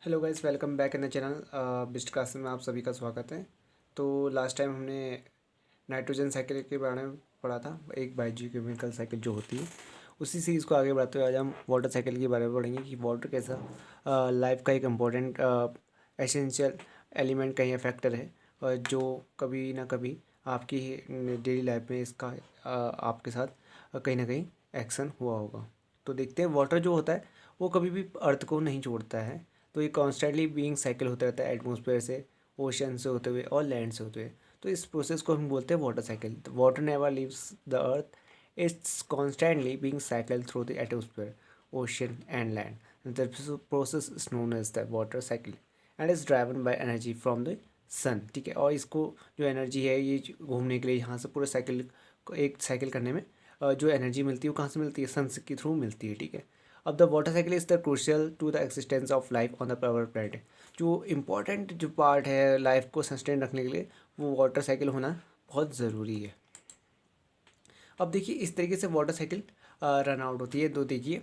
Hello guys, welcome back in the channel. बिस्ट class में आप सभी का स्वागत है। तो लास्ट टाइम हमने नाइट्रोजन साइकिल के बारे में पढ़ा था, एक बायोकेमिकल साइकिल जो होती है। उसी सीरीज़ को आगे बढ़ाते हुए आज हम वाटर साइकिल के बारे में पढ़ेंगे कि वाटर कैसा लाइफ का एक इम्पोर्टेंट एसेंशियल एलिमेंट का या फैक्टर है, और जो कभी ना कभी आपकी डेली लाइफ में इसका आपके साथ कहीं ना कहीं एक्शन हुआ होगा। तो देखते हैं, वाटर जो होता है वो कभी भी अर्थ को नहीं छोड़ता है। तो ये कॉन्स्टेंटली बीइंग साइकिल होता रहता है, एटमॉस्फेयर से, ओशन से होते हुए और लैंड से होते हुए। तो इस प्रोसेस को हम बोलते हैं water cycle. Water never leaves the earth, it's constantly being cycle through the atmosphere, ocean and land. The process is known as the water cycle and is driven by energy from the sun. ठीक है, और इसको जो energy है ये घूमने के लिए यहाँ से पूरे साइकिल को एक साइकिल करने में जो एनर्जी मिलती है वो कहाँ से मिलती है? सन के थ्रू मिलती है। ठीक है, अब the water cycle is the crucial to the existence of life on the power planet. जो इम्पोर्टेंट जो पार्ट है लाइफ को सस्टेन रखने के लिए, वो वाटर साइकिल होना बहुत ज़रूरी है। अब देखिए, इस तरीके से वाटर साइकिल रन आउट होती है। तो देखिए,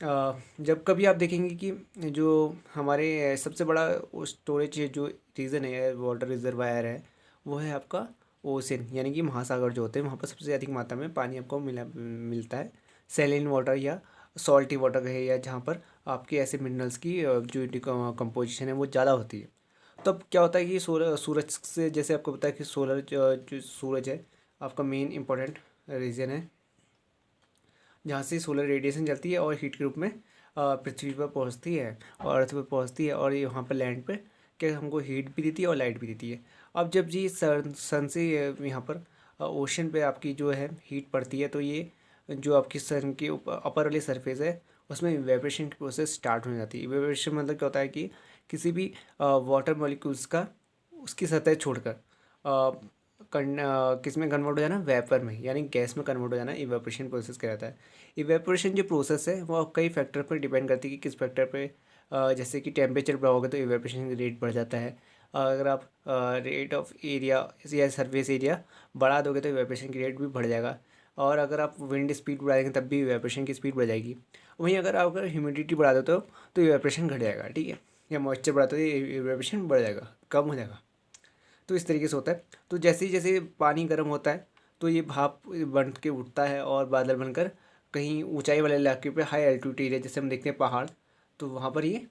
जब कभी आप देखेंगे कि जो हमारे सबसे बड़ा स्टोरेज जो रीज़न है, वाटर रिजर्वायर है, वो है आपका ओशन, यानी कि महासागर जो होते हैं, वहाँ पर सबसे अधिक मात्रा में पानी आपको मिलता है। सेलिन वाटर या सॉल्टी वाटर है, या जहाँ पर आपके ऐसे मिनरल्स की जो कंपोजिशन है वो ज़्यादा होती है। तब क्या होता है कि सूरज से, जैसे आपको पता है कि सोलर जो सूरज है आपका मेन इंपॉर्टेंट रीजन है, जहाँ से सोलर रेडिएशन चलती है और हीट के रूप में पृथ्वी पर पहुँचती है और अर्थ पर पहुँचती है, और यहाँ पर लैंड पे क्या हमको हीट भी देती है और लाइट भी देती है। अब जब जी सन से यहाँ पर ओशन पे आपकी जो है हीट पड़ती है, तो ये जो आपकी सन की अपर वाली सरफेस है उसमें इवेपोरेशन की प्रोसेस स्टार्ट हो जाती है। इवेपोरेशन मतलब क्या होता है कि किसी भी वाटर मॉलिक्यूल्स का उसकी सतह छोड़कर किस में कन्वर्ट हो जाना? वेपर में, यानी गैस में कन्वर्ट हो जाना इवेपोरेशन प्रोसेस कहलाता है। इवेपोरेशन जो प्रोसेस है वो कई फैक्टर पर डिपेंड करती है कि किस फैक्टर पे जैसे कि टेम्परेचर बढ़ाओगे तो इवेपोरेशन रेट बढ़ जाता है। अगर आप रेट ऑफ एरिया या सरफेस एरिया बढ़ा दोगे तो इवेपोरेशन की रेट भी बढ़ जाएगा, और अगर आप विंड स्पीड बढ़ा देंगे तब भी इवेपोरेशन की स्पीड बढ़ जाएगी। वहीं अगर आप ह्यूमिडिटी बढ़ा देते हो तो इवेपोरेशन घट जाएगा। ठीक है, या मॉइस्चर बढ़ाते हो तो इवेपोरेशन बढ़ जाएगा, कम हो जाएगा। तो इस तरीके से होता है। तो जैसे ही जैसे पानी गर्म होता है तो ये भाप बन के उठता है और बादल बनकर कहीं ऊंचाई वाले इलाके पे, हाई एल्टीट्यूड एरिया जैसे हम देखते हैं पहाड़, तो वहाँ पर ये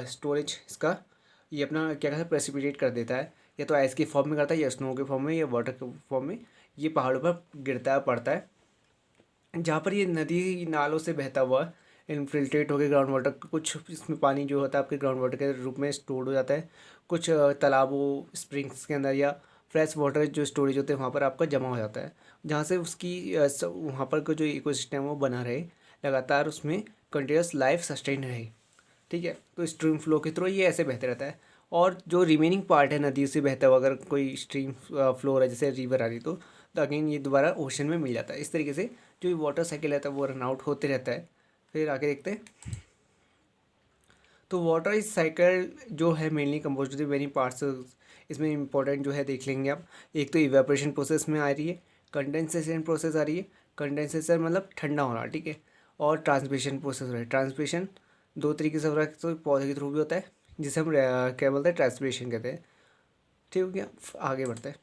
स्टोरेज इसका ये अपना क्या कहते हैं प्रेसिपिटेट कर देता है, या तो आइस के फॉर्म में करता है, या स्नो के फॉर्म में, या वाटर के फॉर्म में ये पहाड़ों पर गिरता है, पड़ता है। जहाँ पर ये नदी नालों से बहता हुआ इनफिल्ट्रेट होकर ग्राउंड वाटर, कुछ इसमें पानी जो होता है आपके ग्राउंड वाटर के रूप में स्टोर हो जाता है, कुछ तालाबों स्प्रिंग्स के अंदर, या फ्रेश वाटर जो स्टोरेज होते हैं वहाँ पर आपका जमा हो जाता है, जहाँ से उसकी वहाँ पर का जो इकोसिस्टम है वो बना रहे, लगातार उसमें कंटिन्यूस लाइफ सस्टेन रहे। ठीक है, तो स्ट्रीम फ्लो के थ्रू ये ऐसे बहते रहता है। और जो रिमेनिंग पार्ट है नदी से बहता हुआ, अगर कोई स्ट्रीम फ्लो हो रहा है जैसे रिवर आ रही, तो अगेन ये दोबारा ओशन में मिल जाता है। इस तरीके से जो वाटर साइकिल रहता है वो रन आउट होते रहता है। फिर आगे देखते हैं। तो वाटर इस साइकिल जो है मेनली कंपोज होती है मेनी पार्ट्स। इसमें इंपॉर्टेंट जो है देख लेंगे आप। एक तो इवेपोरेशन प्रोसेस में आ रही है, कंडेंसेशन प्रोसेस आ रही है, कंडेंसेशन मतलब ठंडा होना, ठीक है, और ट्रांसमिशन प्रोसेस हो रहा है। ट्रांसमिशन दो तरीके से हो रहा है, तो पौधे के थ्रू भी होता है जिसे हम क्या बोलते हैं, ट्रांसमिशन कहते हैं। ठीक हो गया, आगे बढ़ते हैं।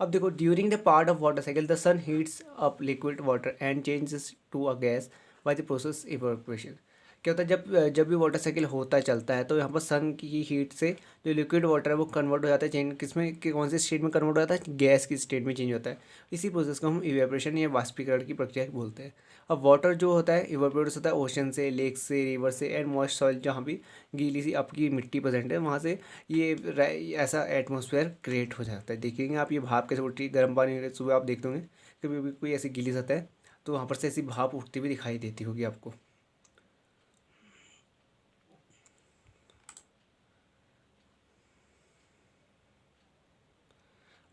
अब देखो, during the part of water cycle the sun heats up liquid water and changes to a gas by the process evaporation. क्या होता है, जब जब भी वाटर साइकिल होता चलता है तो यहाँ पर सन की हीट से जो लिक्विड वाटर है वो कन्वर्ट हो जाता है, चेंज किसमें कि कौन से स्टेट में कन्वर्ट हो जाता है? गैस की स्टेट में चेंज होता है। इसी प्रोसेस को हम इवेपोरेशन या वाष्पीकरण की प्रक्रिया बोलते हैं। अब वाटर जो होता है इवेपोरेट होता है ओशन से, लेक से, रिवर से, एंड मॉइस्ट सॉइल, जहाँ भी गीली सी आपकी मिट्टी प्रेजेंट है वहाँ से ये ऐसा एटमॉस्फेयर क्रिएट हो जाता है। देखेंगे आप, ये भाप कैसे उठती है, गर्म पानी सुबह आप देखते होंगे कभी भी कोई ऐसी गीली सतह है तो वहाँ पर से ऐसी भाप उठती हुई दिखाई देती होगी आपको।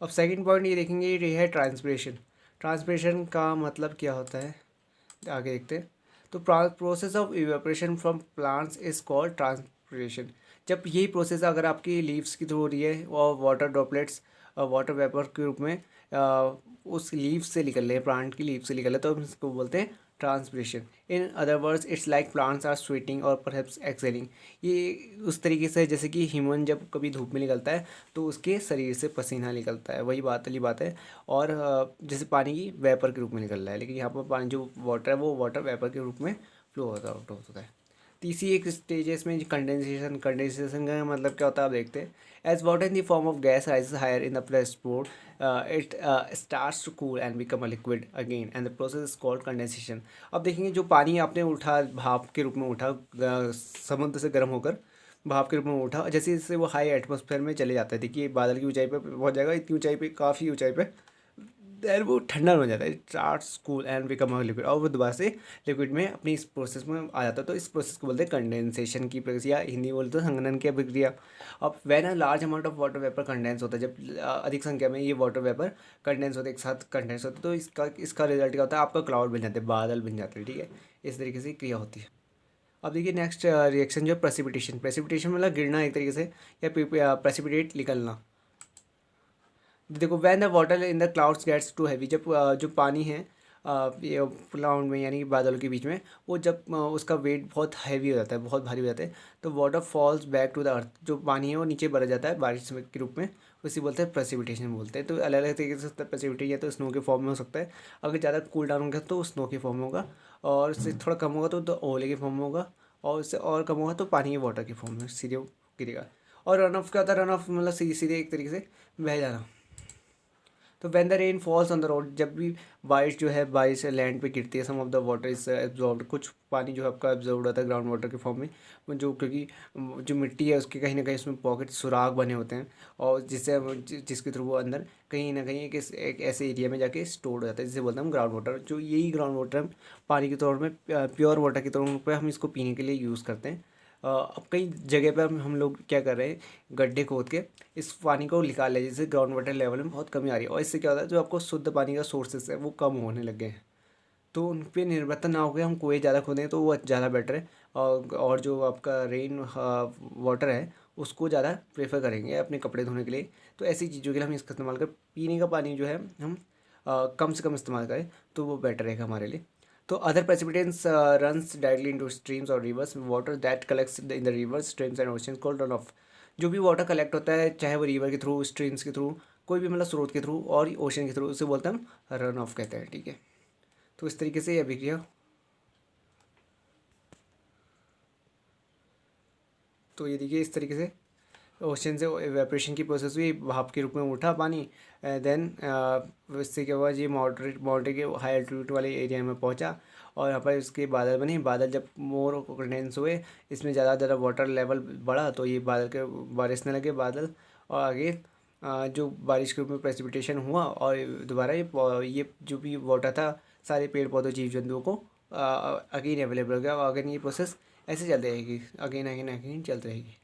अब सेकंड पॉइंट ये देखेंगे, ये है ट्रांसपिरेशन। ट्रांसपिरेशन का मतलब क्या होता है, आगे देखते हैं। तो process of evaporation from plants is called transpiration. जब यही प्रोसेस अगर आपकी लीव्स की थ्रू हो रही है और वाटर ड्रॉपलेट्स वाटर वेपर के रूप में उस लीव से निकल रहे हैं, प्लांट की लीव से निकल रहे हैं, तो हम इसको बोलते हैं transpiration. In other words it's like plants are sweating और परहैप्स एक्सेलिंग। ये उस तरीके से जैसे कि ह्यूमन जब कभी धूप में निकलता है तो उसके शरीर से पसीना निकलता है, वही वाली बात है। और जैसे पानी की वेपर के रूप में निकल रहा है, लेकिन यहाँ पर पानी जो वाटर है वो वाटर वेपर के रूप में फ्लो होता है। तीसरी एक स्टेज है इसमें कंडेंसेशन। कंडेंसेशन का मतलब क्या होता है आप देखते हैं। As water in the form of gas rises higher in the press board it starts to cool and become a liquid again and the process is called condensation. अब देखेंगे जो पानी आपने उठा भाप के रूप में उठा समुद्र से गर्म होकर भाप के रूप में उठा, जैसे जैसे वो हाई एटमॉस्फेयर में चले जाता है, देखिए बादल की ऊंचाई पर पहुंच जाएगा, इतनी ऊंचाई पे, काफ़ी ऊंचाई पे, देन वो ठंडा हो जाता है, starts cool and become a liquid, और वो दोबारा से लिक्विड में अपनी इस प्रोसेस में आ जाता है। तो इस प्रोसेस को बोलते हैं कंडेंसेशन की प्रक्रिया, हिंदी में बोलते हैं संघनन की प्रक्रिया। अब when a large amount of water vapour condense होता है, जब अधिक संख्या में ये वाटर वेपर कंडेंस होते हैं, एक साथ कंडेंस होते हैं, तो इसका रिजल्ट क्या होता है, आपका क्लाउड बन जाते हैं, बादल बन जाते हैं, ठीक है। इस तरीके से क्रिया होती है। अब देखिए नेक्स्ट रिएक्शन जो है प्रेसिपिटेशन। प्रेसिपिटेशन मतलब गिरना एक तरीके से, या प्रेसिपिटेट निकलना। देखो when the water in the clouds gets too heavy, जब जो पानी है ये क्लाउड में यानी कि बादलों के बीच में, वो जब उसका वेट बहुत हैवी हो जाता है, बहुत भारी हो जाता है, तो water falls back to the earth, जो पानी है वो नीचे बढ़ जाता है बारिश के रूप में, उसी बोलते हैं प्रेसिपिटेशन बोलते हैं। तो अलग अलग तरीके से प्रेसिपिटेशन या तो स्नो के फॉर्म में हो सकता है, अगर ज़्यादा कूल डाउन होगा तो स्नो के फॉर्म में होगा, और उससे थोड़ा कम होगा तो ओले के फॉर्म में होगा, और उससे और कम होगा तो पानी के वाटर के फॉर्म में सीधे गिरेगा। और रन ऑफ क्या होता है, रन ऑफ मतलब सीधे सीधे एक तरीके से बह जाना। तो when the rain falls on the road, जब भी बारिश जो है, बारिश लैंड पे गिरती है, some of the water is absorbed, कुछ पानी जो है आपका एब्जॉर्ब होता है ग्राउंड वाटर के फॉर्म में, जो क्योंकि जो मिट्टी है उसके कहीं ना कहीं उसमें पॉकेट सुराग बने होते हैं, और जिससे जिसके थ्रू वो अंदर कहीं ना कहीं एक ऐसे एरिया में जाके स्टोर हो जाता है, जिसे बोलते हैं हम ग्राउंड वाटर। जो यही ग्राउंड वाटर हम पानी के तौर में, प्योर वाटर के तौर पर हम इसको पीने के लिए यूज़ करते हैं। अब कई जगह पे हम लोग क्या कर रहे हैं, गड्ढे खोद के इस पानी को निकाल लिया, जिससे ग्राउंड वाटर लेवल में बहुत कमी आ रही है, और इससे क्या होता है जो आपको शुद्ध पानी का सोर्सेस है वो कम होने लगे हैं। तो उन पर निर्भरता ना होकर हम कुएँ ज़्यादा खोदें तो वो ज़्यादा बेटर है, और जो आपका रेन वाटर है उसको ज़्यादा प्रेफर करेंगे अपने कपड़े धोने के लिए। तो ऐसी चीज़ों के लिए हम इसका इस्तेमाल कर, पीने का पानी जो है हम कम से कम इस्तेमाल करें तो वो बेटर रहेगा हमारे लिए। तो other precipitants runs directly into streams और rivers, water that collects in the rivers, streams and oceans called run off. जो भी वाटर कलेक्ट होता है, चाहे वो रिवर के थ्रू, स्ट्रीम्स के थ्रू, कोई भी मतलब स्रोत के थ्रू और ओशन के थ्रू, उसे बोलते हैं हम रन ऑफ कहते हैं, ठीक है। तो इस तरीके से ये अभिक्रिया, तो ये देखिए इस तरीके से ओशन से एवेपोरेशन की प्रोसेस हुई, भाप के रूप में उठा पानी, देन इससे क्या हुआ, ये मॉडरेट के हाई एल्टीट्यूड वाले एरिया में पहुंचा, और यहाँ पर इसके बादल बने। बादल जब मोर कंडेंस हुए, इसमें ज़्यादा ज़्यादा वाटर लेवल बढ़ा, तो ये बादल के बारिशने लगे बादल, और आगे जो बारिश के रूप में प्रेसिपिटेशन हुआ, और दोबारा ये जो भी वाटर था सारे पेड़ पौधों जीव जंतुओं को अगेन अवेलेबल हो गया, और अगेन ये प्रोसेस ऐसे चलती रहेगी, अगेन अगेन अगेन चलती रहेगी।